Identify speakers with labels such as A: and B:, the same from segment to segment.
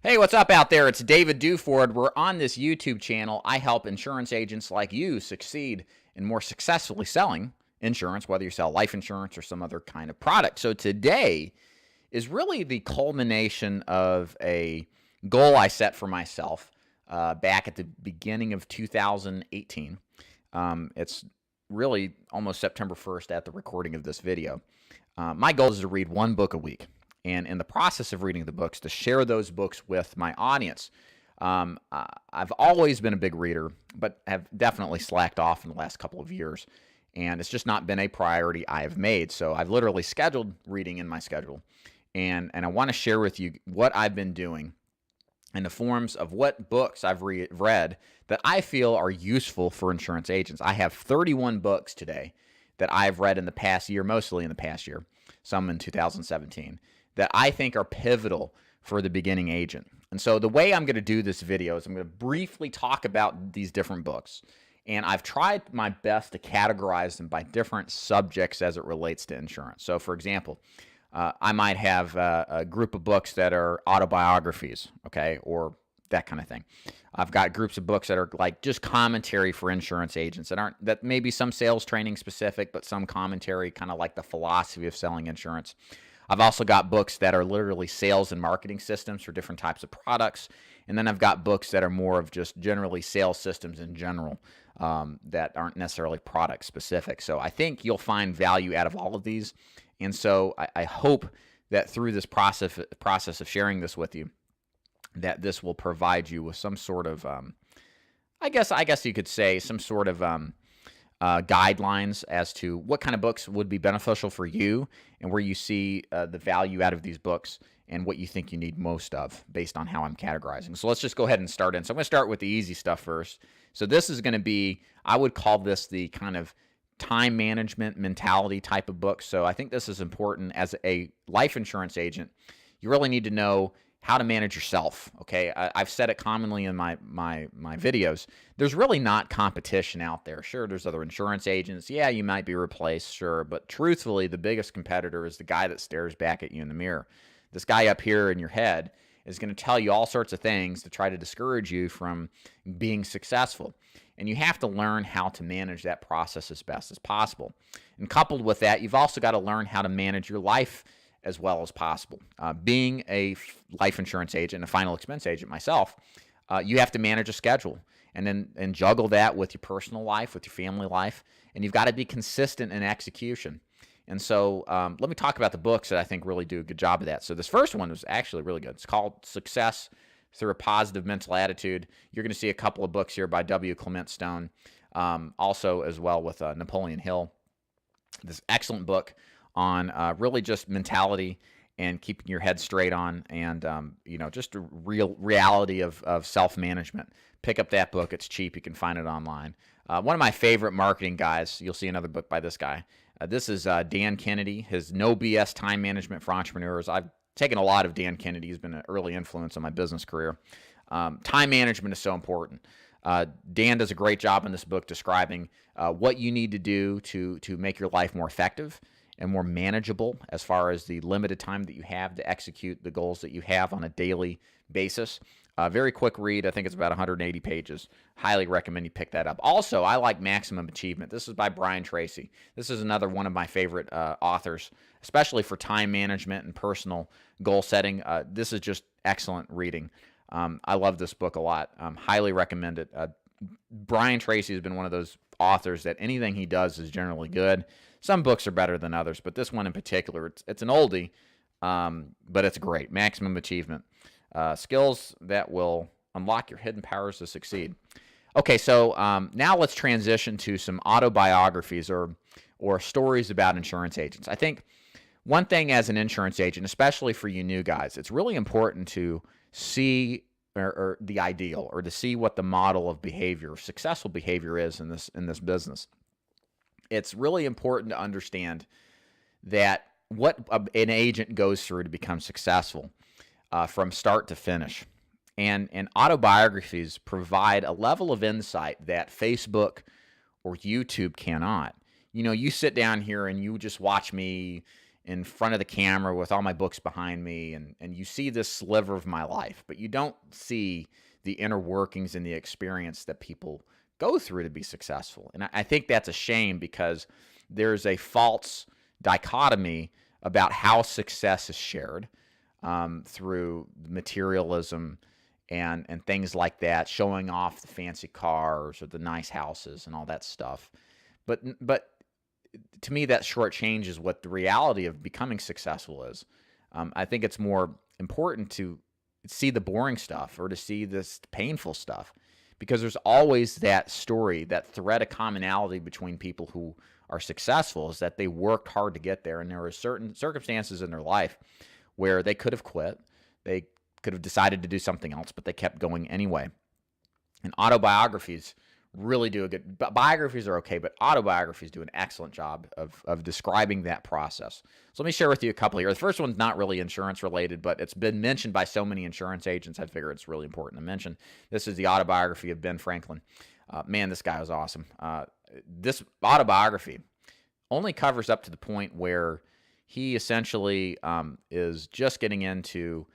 A: Hey, what's up out there? It's David Duford. We're on this YouTube channel. I help insurance agents like you succeed in more successfully selling insurance, whether you sell life insurance or some other kind of product. So today is really the culmination of a goal I set for myself back at the beginning of 2018. It's really almost September 1st at the recording of this video. My goal is to read one book a week, and in the process of reading the books, to share those books with my audience. I've always been a big reader, but have definitely slacked off in the last couple of years, and it's just not been a priority I have made. So I've literally scheduled reading in my schedule, and I want to share with you what I've been doing in the forms of what books I've read that I feel are useful for insurance agents. I have 31 books today that I've read in the past year, mostly in the past year, some in 2017, that I think are pivotal for the beginning agent. And so the way I'm going to do this video is I'm going to briefly talk about these different books. And I've tried my best to categorize them by different subjects as it relates to insurance. So for example, I might have a group of books that are autobiographies, okay, or that kind of thing. I've got groups of books that are like just commentary for insurance agents that may be some sales training specific, but some commentary, kind of like the philosophy of selling insurance. I've also got books that are literally sales and marketing systems for different types of products. And then I've got books that are more of just generally sales systems in general that aren't necessarily product specific. So I think you'll find value out of all of these. And so I hope that through this process of sharing this with you, that this will provide you with some sort of, I guess you could say, some sort of guidelines as to what kind of books would be beneficial for you and where you see the value out of these books and what you think you need most of based on how I'm categorizing. So let's just go ahead and start in. So I'm going to start with the easy stuff first. So this is going to be, I would call this the kind of time management mentality type of book. So I think this is important as a life insurance agent. You really need to know how to manage yourself. Okay, I've said it commonly in my videos. There's really not competition out there. Sure, there's other insurance agents. Yeah, you might be replaced, sure, but truthfully, the biggest competitor is the guy that stares back at you in the mirror. This guy up here in your head is going to tell you all sorts of things to try to discourage you from being successful. And you have to learn how to manage that process as best as possible. And coupled with that, you've also got to learn how to manage your life as well as possible. Being a life insurance agent, a final expense agent myself, you have to manage a schedule and juggle that with your personal life, with your family life, and you've got to be consistent in execution. And so let me talk about the books that I think really do a good job of that. So this first one was actually really good. It's called Success Through a Positive Mental Attitude. You're going to see a couple of books here by W. Clement Stone, also as well with Napoleon Hill. This excellent book on really just mentality and keeping your head straight on, and just a real reality of self-management. Pick up that book. It's cheap. You can find it online. One of my favorite marketing guys, you'll see another book by this guy. This is Dan Kennedy, his No BS Time Management for Entrepreneurs. I've taken a lot of Dan Kennedy. He's been an early influence on my business career. Time management is so important. Dan does a great job in this book describing what you need to do to make your life more effective and more manageable as far as the limited time that you have to execute the goals that you have on a daily basis. Very quick read. I think it's about 180 pages. Highly recommend you pick that up. Also, I like Maximum Achievement. This is by Brian Tracy. This is another one of my favorite authors, especially for time management and personal goal setting. This is just excellent reading. I love this book a lot. Highly recommend it. Brian Tracy has been one of those authors that anything he does is generally good. Some books are better than others, but this one in particular, it's an oldie, but it's great. Maximum Achievement. Skills that will unlock your hidden powers to succeed. Okay, so now let's transition to some autobiographies or stories about insurance agents. I think one thing as an insurance agent, especially for you new guys, it's really important to see or the ideal, or to see what the model of behavior, successful behavior is in this business. It's really important to understand that what an agent goes through to become successful from start to finish. And autobiographies provide a level of insight that Facebook or YouTube cannot. You sit down here and you just watch me in front of the camera with all my books behind me, and you see this sliver of my life, but you don't see the inner workings and the experience that people go through to be successful. And I think that's a shame, because there's a false dichotomy about how success is shared through materialism and things like that, showing off the fancy cars or the nice houses and all that stuff. But to me, that shortchanges what the reality of becoming successful is. I think it's more important to see the boring stuff or to see this painful stuff, because there's always that story, that thread of commonality between people who are successful, is that they worked hard to get there, and there are certain circumstances in their life where they could have quit, they could have decided to do something else, but they kept going anyway. And autobiographies really do a good, biographies are okay, but autobiographies do an excellent job of describing that process. So let me share with you a couple here. The first one's not really insurance related, but it's been mentioned by so many insurance agents, I figure it's really important to mention. This is the autobiography of Ben Franklin. Man, this guy was awesome. This autobiography only covers up to the point where he essentially is just getting into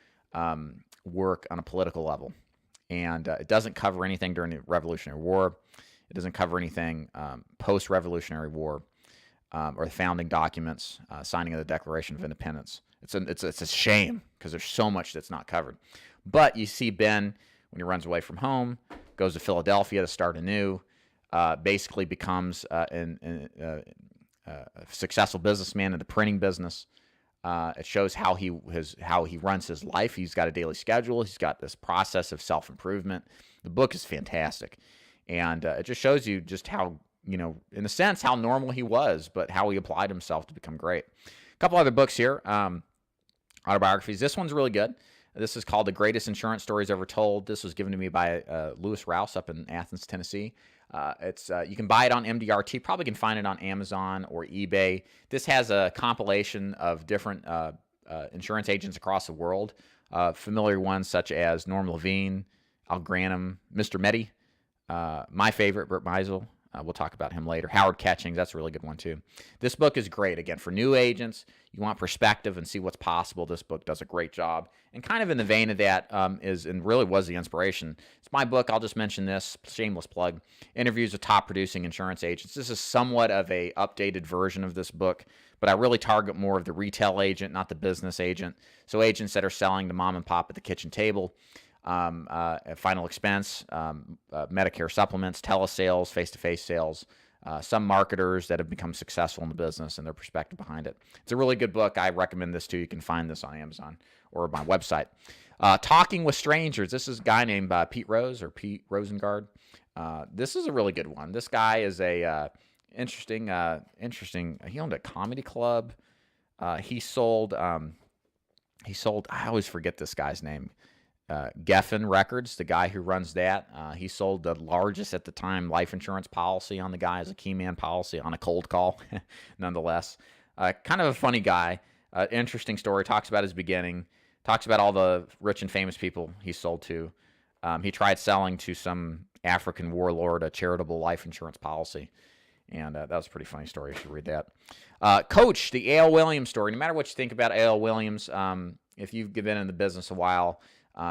A: work on a political level. And it doesn't cover anything during the Revolutionary War. It doesn't cover anything post-Revolutionary War or the founding documents, signing of the Declaration of Independence. It's a shame, because there's so much that's not covered. But you see Ben, when he runs away from home, goes to Philadelphia to start anew, basically becomes a successful businessman in the printing business. It shows how he runs his life. He's got a daily schedule. He's got this process of self-improvement. The book is fantastic. And it just shows you just how, in a sense, how normal he was, but how he applied himself to become great. A couple other books here, autobiographies. This one's really good. This is called The Greatest Insurance Stories Ever Told. This was given to me by Lewis Rouse up in Athens, Tennessee. You can buy it on MDRT. Probably can find it on Amazon or eBay. This has a compilation of different insurance agents across the world. Familiar ones such as Norm Levine, Al Granum, Mr. Medi, my favorite, Burt Meisel. We'll talk about him later. Howard Ketchings, that's a really good one too. This book is great. Again, for new agents, you want perspective and see what's possible. This book does a great job. And kind of in the vein of that is, and really was the inspiration. It's my book. I'll just mention this, shameless plug. Interviews with top producing insurance agents. This is somewhat of a updated version of this book, but I really target more of the retail agent, not the business agent. So agents that are selling to mom and pop at the kitchen table. Final expense, Medicare supplements, telesales, face-to-face sales, some marketers that have become successful in the business and their perspective behind it. It's a really good book. I recommend this too. You can find this on Amazon or my website. Talking with Strangers. This is a guy named Pete Rose or Pete Rosengard. This is a really good one. This guy is a interesting. He owned a comedy club. He sold. I always forget this guy's name. Geffen Records, the guy who runs that, he sold the largest at the time life insurance policy on the guy as a key man policy on a cold call, nonetheless. Kind of a funny guy, interesting story, talks about his beginning, talks about all the rich and famous people he sold to. He tried selling to some African warlord a charitable life insurance policy, and that was a pretty funny story. You should read that. Coach, the A.L. Williams story. No matter what you think about A.L. Williams, if you've been in the business a while,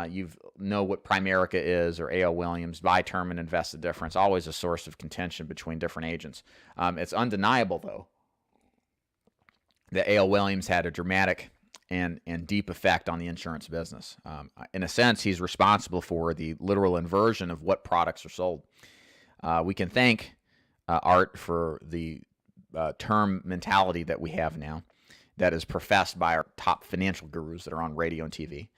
A: you know what Primerica is, or A.L. Williams, buy term and invest the difference. Always a source of contention between different agents. It's undeniable, though, that A.L. Williams had a dramatic and deep effect on the insurance business. In a sense, he's responsible for the literal inversion of what products are sold. We can thank Art for the term mentality that we have now, that is professed by our top financial gurus that are on radio and TV.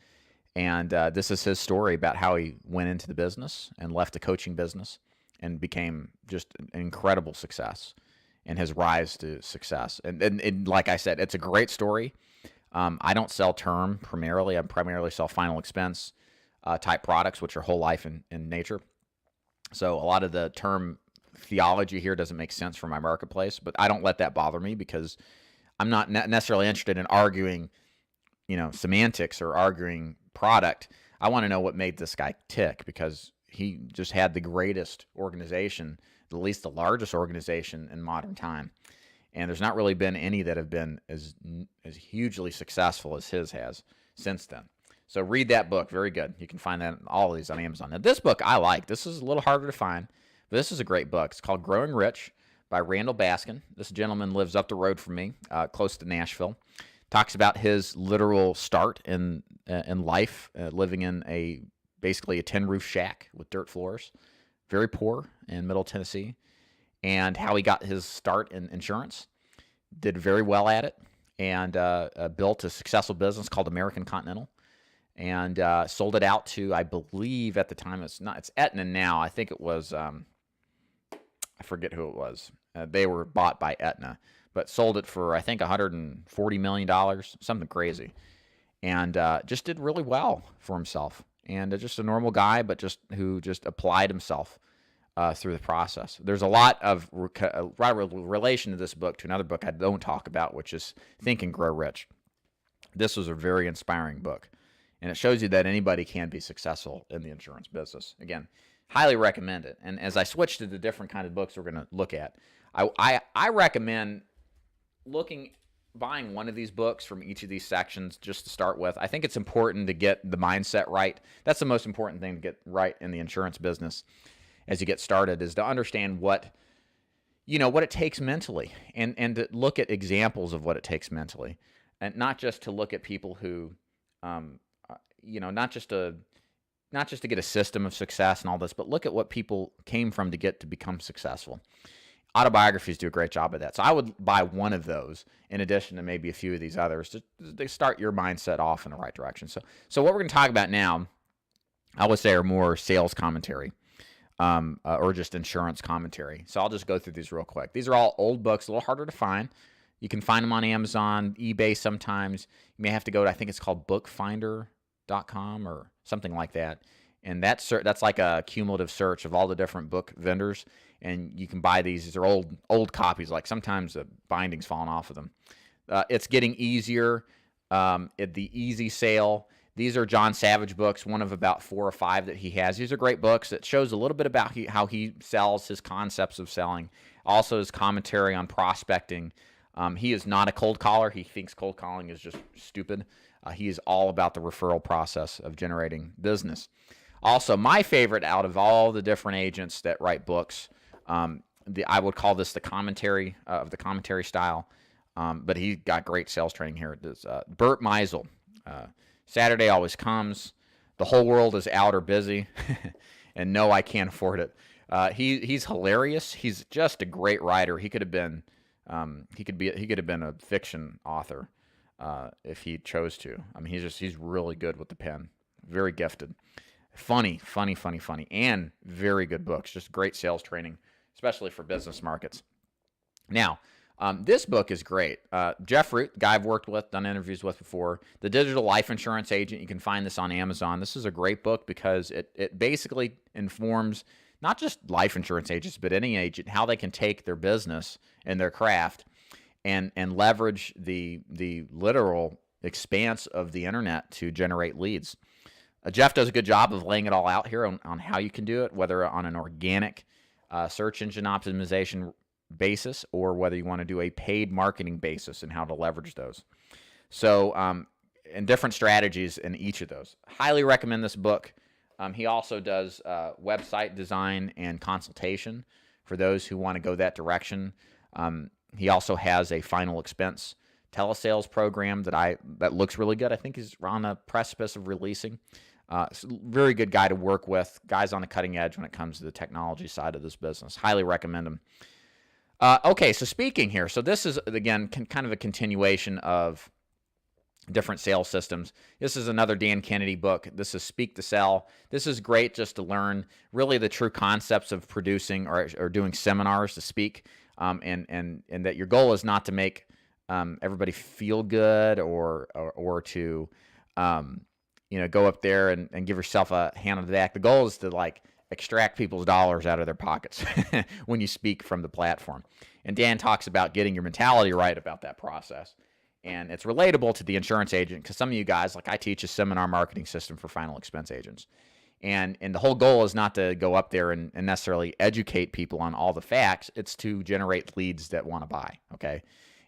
A: And this is his story about how he went into the business and left the coaching business and became just an incredible success and his rise to success. And like I said, it's a great story. I don't sell term primarily. I primarily sell final expense type products, which are whole life in nature. So a lot of the term theology here doesn't make sense for my marketplace, but I don't let that bother me, because I'm not necessarily interested in arguing, semantics or arguing product. I want to know what made this guy tick, because he just had the greatest organization, at least the largest organization in modern time. And there's not really been any that have been as hugely successful as his has since then. So read that book. Very good. You can find that all of these on Amazon. Now, this book I like. This is a little harder to find, but this is a great book. It's called Growing Rich by Randall Baskin. This gentleman lives up the road from me, close to Nashville. Talks about his literal start in life, living in basically a tin roof shack with dirt floors, very poor in Middle Tennessee, and how he got his start in insurance. Did very well at it, and built a successful business called American Continental, and sold it out to, I believe at the time, it's Aetna now. I think it was, I forget who it was. They were bought by Aetna, but sold it for, I think, $140 million, something crazy. And just did really well for himself. And just a normal guy, but who applied himself through the process. There's a lot of relation to this book to another book I don't talk about, which is Think and Grow Rich. This was a very inspiring book. And it shows you that anybody can be successful in the insurance business. Again, highly recommend it. And as I switch to the different kind of books we're going to look at, I recommend buying one of these books from each of these sections just to start with. I think it's important to get the mindset right. That's the most important thing to get right in the insurance business as you get started, is to understand what it takes mentally, and to look at examples of what it takes mentally, and not just to look at people who, not just to get a system of success and all this, but look at what people came from to become successful. Autobiographies do a great job of that. So I would buy one of those in addition to maybe a few of these others to start your mindset off in the right direction. So what we're going to talk about now, I would say, are more sales commentary, or just insurance commentary. So I'll just go through these real quick. These are all old books, a little harder to find. You can find them on Amazon, eBay sometimes. You may have to go to, I think it's called bookfinder.com or something like that. And that's like a cumulative search of all the different book vendors. And you can buy these. These are old copies. Like sometimes the binding's falling off of them. It's getting easier. At the easy sale. These are John Savage books, one of about 4 or 5 that he has. These are great books that shows a little bit about how he sells, his concepts of selling. Also his commentary on prospecting. He is not a cold caller. He thinks cold calling is just stupid. He is all about the referral process of generating business. Also, my favorite out of all the different agents that write books, I would call this the commentary of the commentary style, but he got great sales training here. It's Burt Meisel. Saturday always comes. The whole world is out or busy, and no, I can't afford it. He's hilarious. He's just a great writer. He could have been a fiction author if he chose to. I mean, he's really good with the pen. Very gifted. Funny, and very good books. Just great sales training, especially for business markets. Now, this book is great. Jeff Root, guy I've worked with, done interviews with before, The Digital Life Insurance Agent. You can find this on Amazon. This is a great book because it basically informs not just life insurance agents, but any agent, how they can take their business and their craft and leverage the literal expanse of the internet to generate leads. Jeff does a good job of laying it all out here on how you can do it, whether on an organic search engine optimization basis or whether you want to do a paid marketing basis and how to leverage those. So, and different strategies in each of those. Highly recommend this book. He also does website design and consultation for those who want to go that direction. He also has a final expense telesales program that looks really good. I think he's on the precipice of releasing. Very good guy to work with. Guy's on the cutting edge when it comes to the technology side of this business. Highly recommend him. Okay, so speaking here. So this is, again, kind of a continuation of different sales systems. This is another Dan Kennedy book. This is Speak to Sell. This is great just to learn really the true concepts of producing or doing seminars to speak, and that your goal is not to make everybody feel good or to go up there and give yourself a hand on the back. The goal is to extract people's dollars out of their pockets when you speak from the platform. And Dan talks about getting your mentality right about that process. And it's relatable to the insurance agent because some of you guys, I teach a seminar marketing system for final expense agents. And the whole goal is not to go up there and necessarily educate people on all the facts. It's to generate leads that want to buy, okay?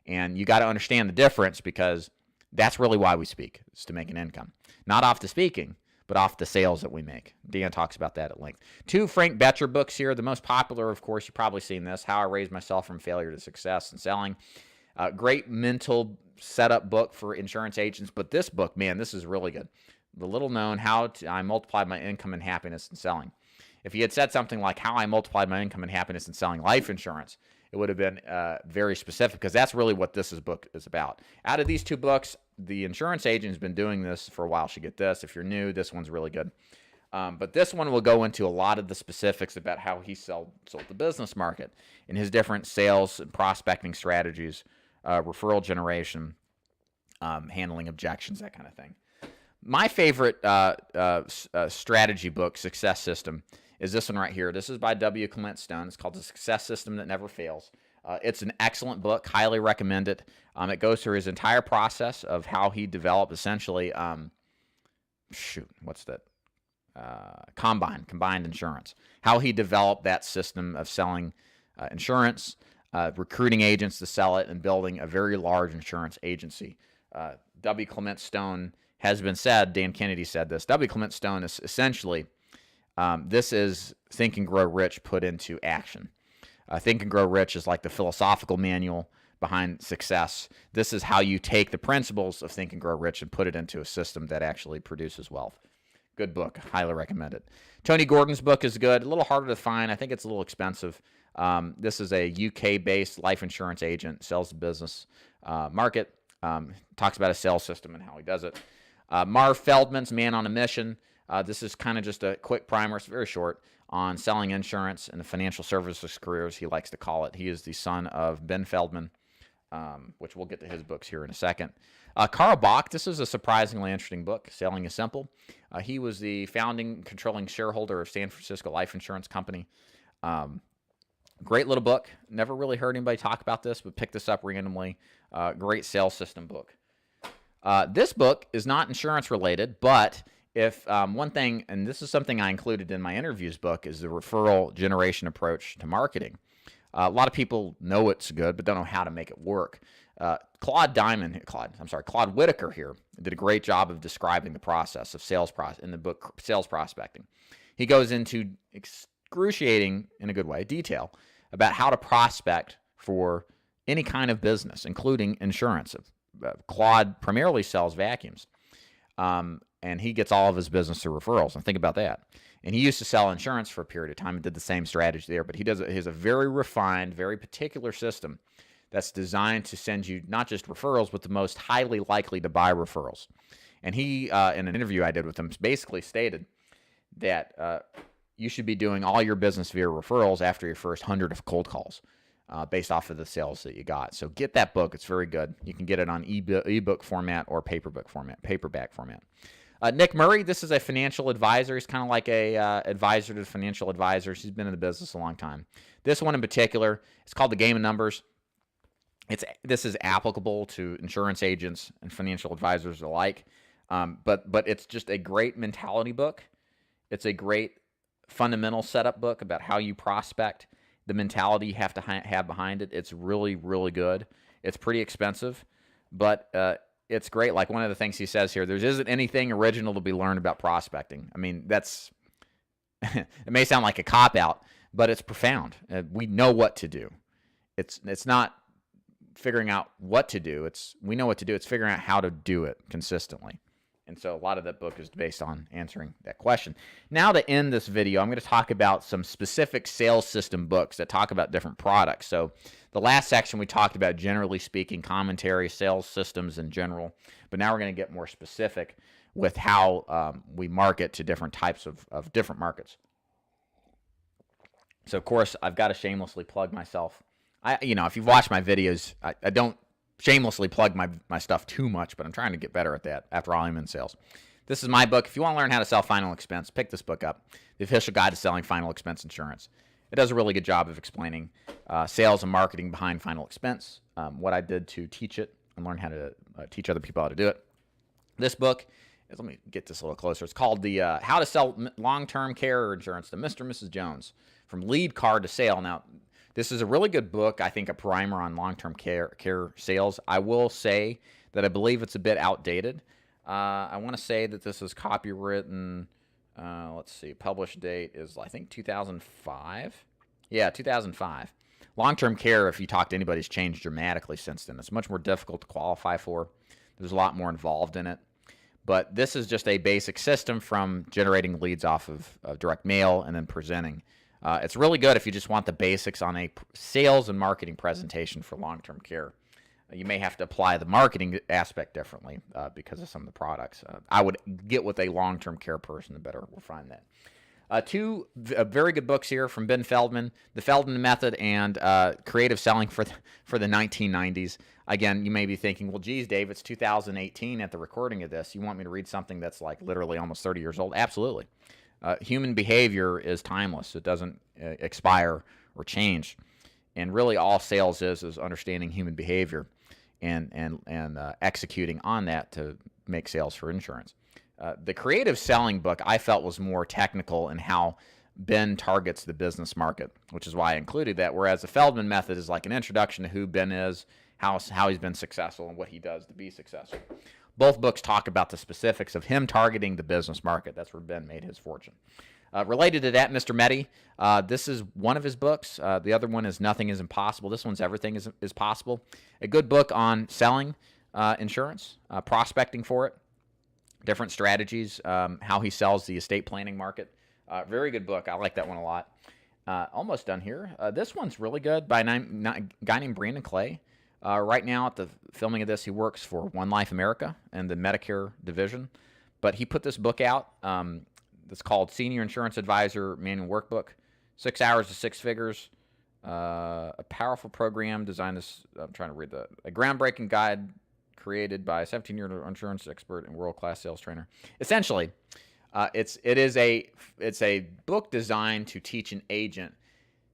A: And you got to understand the difference, because that's really why we speak, is to make an income. Not off the speaking, but off the sales that we make. Dan talks about that at length. 2 Frank Betcher books here. The most popular, of course, you've probably seen this, How I Raised Myself from Failure to Success in Selling. Great mental setup book for insurance agents. But this book, man, this is really good. The little known, How I Multiplied My Income and Happiness in Selling. If he had said something like How I Multiplied My Income and Happiness in Selling Life Insurance, it would have been very specific, because that's really what this book is about. Out of these 2 books, the insurance agent has been doing this for a while. Should get this. If you're new, this one's really good. But this one will go into a lot of the specifics about how he sold the business market and his different sales and prospecting strategies, referral generation, handling objections, that kind of thing. My favorite strategy book, Success System, is this one right here. This is by W. Clement Stone. It's called The Success System That Never Fails. It's an excellent book. Highly recommend it. It goes through his entire process of how he developed essentially, combined insurance. How he developed that system of selling insurance, recruiting agents to sell it, and building a very large insurance agency. W. Clement Stone has been said, Dan Kennedy said this, W. Clement Stone is essentially, this is Think and Grow Rich put into action. Think and Grow Rich is like the philosophical manual behind success. This is how you take the principles of Think and Grow Rich and put it into a system that actually produces wealth. Good book. Highly recommend it. Tony Gordon's book is good. A little harder to find. I think it's a little expensive. This is a UK-based life insurance agent, sells the business market, talks about a sales system and how he does it. Marv Feldman's Man on a Mission. This is kind of just a quick primer. It's very short on selling insurance and the financial services careers, he likes to call it. He is the son of Ben Feldman, which we'll get to his books here in a second. Carl Bach, this is a surprisingly interesting book, Selling is Simple. He was the founding controlling shareholder of San Francisco Life Insurance Company. Great little book. Never really heard anybody talk about this, but picked this up randomly. Great sales system book. This book is not insurance related, but if one thing, and this is something I included in my interviews book, is the referral generation approach to marketing. A lot of people know it's good, but don't know how to make it work. Claude Whitaker here did a great job of describing the process of sales in the book Sales Prospecting. He goes into excruciating, in a good way, detail about how to prospect for any kind of business, including insurance. Claude primarily sells vacuums, and he gets all of his business through referrals. And think about that. And he used to sell insurance for a period of time and did the same strategy there. But he has a very refined, very particular system that's designed to send you not just referrals, but the most highly likely to buy referrals. And he, in an interview I did with him, basically stated that you should be doing all your business via referrals after your first 100 of cold calls, based off of the sales that you got. So get that book. It's very good. You can get it on ebook format or paperback format. Nick Murray, this is a financial advisor. He's kind of like a advisor to financial advisors. He's been in the business a long time. This one in particular, it's called The Game of Numbers. This is applicable to insurance agents and financial advisors alike, but it's just a great mentality book. It's a great fundamental setup book about how you prospect, the mentality you have to have behind it. It's really, really good. It's pretty expensive, but it's great. Like one of the things he says here, there isn't anything original to be learned about prospecting. I mean, that's it may sound like a cop-out, but it's profound. We know what to do. It's not figuring out what to do. We know what to do. It's figuring out how to do it consistently. And so a lot of that book is based on answering that question. Now to end this video, I'm going to talk about some specific sales system books that talk about different products. So the last section we talked about, generally speaking, commentary, sales systems in general. But now we're going to get more specific with how we market to different types of different markets. So, of course, I've got to shamelessly plug myself. If you've watched my videos, I don't shamelessly plug my stuff too much, but I'm trying to get better at that. After all, I'm in sales. This is my book. If you want to learn how to sell final expense, pick this book up, The Official Guide to Selling Final Expense Insurance. It does a really good job of explaining sales and marketing behind final expense, what I did to teach it and learn how to teach other people how to do it. This book Let me get this a little closer. It's called the How to Sell Long-Term Care Insurance to Mr. and Mrs. Jones, from lead card to sale. Now, this is a really good book, I think, a primer on long-term care sales. I will say that I believe it's a bit outdated. I want to say that this is copywritten, let's see, published date is, I think, 2005. Yeah, 2005. Long-term care, if you talk to anybody, has changed dramatically since then. It's much more difficult to qualify for. There's a lot more involved in it. But this is just a basic system from generating leads off of direct mail and then presenting. It's really good if you just want the basics on a sales and marketing presentation for long-term care. You may have to apply the marketing aspect differently because of some of the products. I would get with a long-term care person to better refine that. Two very good books here from Ben Feldman, The Feldman Method and Creative Selling for the 1990s. Again, you may be thinking, well, geez, Dave, it's 2018 at the recording of this. You want me to read something that's like literally almost 30 years old? Absolutely. Human behavior is timeless. It doesn't expire or change. And really all sales is understanding human behavior and executing on that to make sales for insurance. The creative selling book I felt was more technical in how Ben targets the business market, which is why I included that, whereas the Feldman Method is like an introduction to who Ben is, how he's been successful, and what he does to be successful. Both books talk about the specifics of him targeting the business market. That's where Ben made his fortune. Related to that, Mr. Medi, this is one of his books. The other one is Nothing is Impossible. This one's Everything is Possible. A good book on selling insurance, prospecting for it, different strategies, how he sells the estate planning market. Very good book. I like that one a lot. Almost done here. This one's really good by a guy named Brandon Clay. Right now at the filming of this, he works for One Life America and the Medicare division. But he put this book out. It's called Senior Insurance Advisor Manual Workbook. 6 hours to 6 figures. A powerful program designed this. I'm trying to read a groundbreaking guide created by a 17-year insurance expert and world-class sales trainer. Essentially, it's a book designed to teach an agent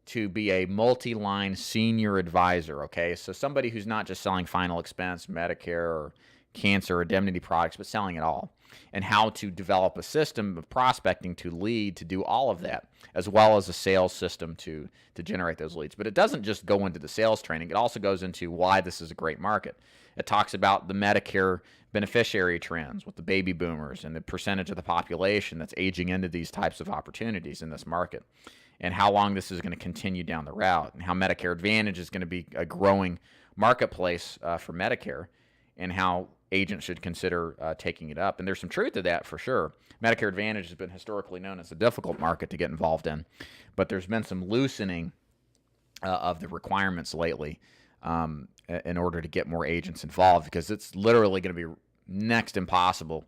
A: to be a multi-line senior advisor, okay? So somebody who's not just selling final expense, Medicare, or cancer or indemnity products, but selling it all, and how to develop a system of prospecting to lead to do all of that, as well as a sales system to generate those leads. But it doesn't just go into the sales training. It also goes into why this is a great market. It talks about the Medicare beneficiary trends with the baby boomers and the percentage of the population that's aging into these types of opportunities in this market, and how long this is going to continue down the route, and how Medicare Advantage is going to be a growing marketplace for Medicare, and how agents should consider taking it up. And there's some truth to that for sure. Medicare Advantage has been historically known as a difficult market to get involved in, but there's been some loosening of the requirements lately in order to get more agents involved, because it's literally going to be next impossible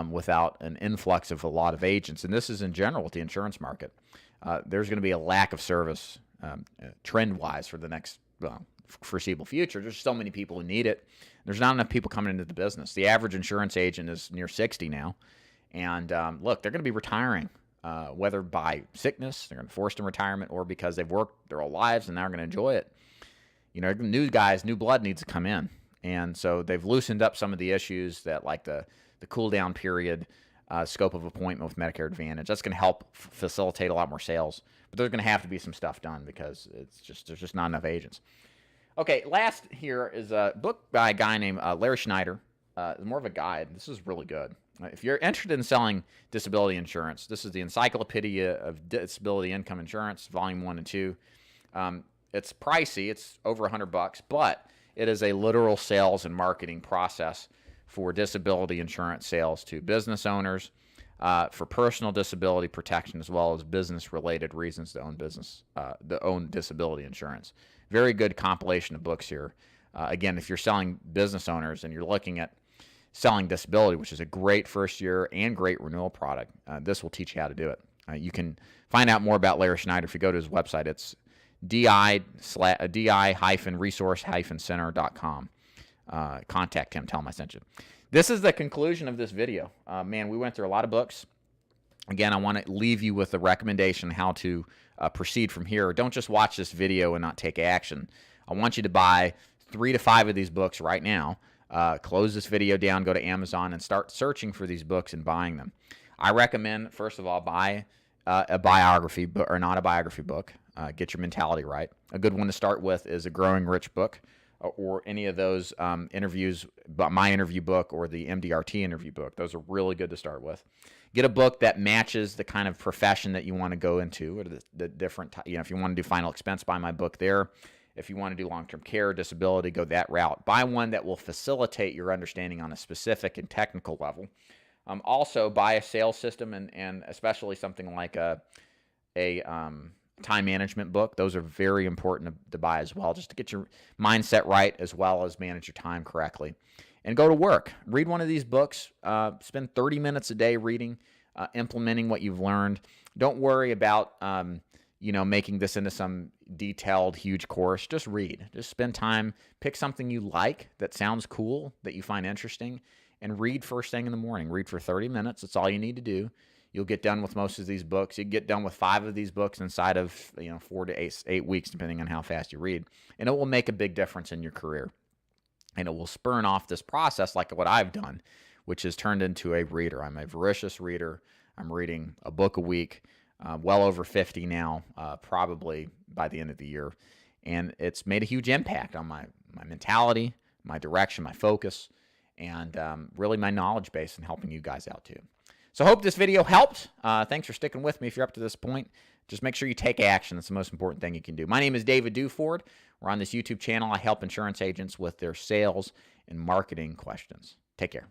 A: without an influx of a lot of agents. And this is in general with the insurance market. There's going to be a lack of service trend-wise for the next foreseeable future. There's so many people who need it. There's not enough people coming into the business. The average insurance agent is near 60 now. And look, they're going to be retiring, whether by sickness, they're going to be forced in retirement, or because they've worked their whole lives and now are going to enjoy it. You know, new guys, new blood needs to come in. And so they've loosened up some of the issues that, like the cool down period, scope of appointment with Medicare Advantage. That's going to help facilitate a lot more sales. But there's going to have to be some stuff done because there's just not enough agents. Okay, last here is a book by a guy named Larry Schneider. More of a guide. This is really good. If you're interested in selling disability insurance, this is the Encyclopedia of Disability Income Insurance, Volume 1 and 2. It's pricey. It's over $100, but it is a literal sales and marketing process for disability insurance sales to business owners, for personal disability protection, as well as business-related reasons to own disability insurance. Very good compilation of books here. Again, if you're selling business owners and you're looking at selling disability, which is a great first year and great renewal product, this will teach you how to do it. You can find out more about Larry Schneider if you go to his website. It's di-resource-center.com. Contact him. Tell him I sent you. This is the conclusion of this video. Man, we went through a lot of books. Again, I want to leave you with a recommendation how to proceed from here. Don't just watch this video and not take action. I want you to buy 3 to 5 of these books right now. close this video down, go to Amazon, and start searching for these books and buying them. I recommend, first of all, buy a biography book, or not a biography book. Get your mentality right. A good one to start with is a Growing Rich book, or any of those interviews, my interview book or the MDRT interview book. Those are really good to start with. Get a book that matches the kind of profession that you want to go into, or the different, if you want to do final expense, buy my book there. If you want to do long-term care, disability, go that route. Buy one that will facilitate your understanding on a specific and technical level. Also, buy a sales system, and especially something like a time management book. Those are very important to buy as well, just to get your mindset right as well as manage your time correctly. And go to work. Read one of these books. Spend 30 minutes a day reading, implementing what you've learned. Don't worry about making this into some detailed, huge course. Just read. Just spend time. Pick something you like that sounds cool, that you find interesting, and read first thing in the morning. Read for 30 minutes. That's all you need to do. You'll get done with most of these books. You get done with 5 of these books inside of 4 to 8 weeks, depending on how fast you read. And it will make a big difference in your career. And it will spurn off this process like what I've done, which has turned into a reader. I'm a voracious reader. I'm reading a book a week, well over 50 now, probably by the end of the year. And it's made a huge impact on my mentality, my direction, my focus, and really my knowledge base in helping you guys out too. So I hope this video helped. Thanks for sticking with me. If you're up to this point, just make sure you take action. That's the most important thing you can do. My name is David Duford. We're on this YouTube channel. I help insurance agents with their sales and marketing questions. Take care.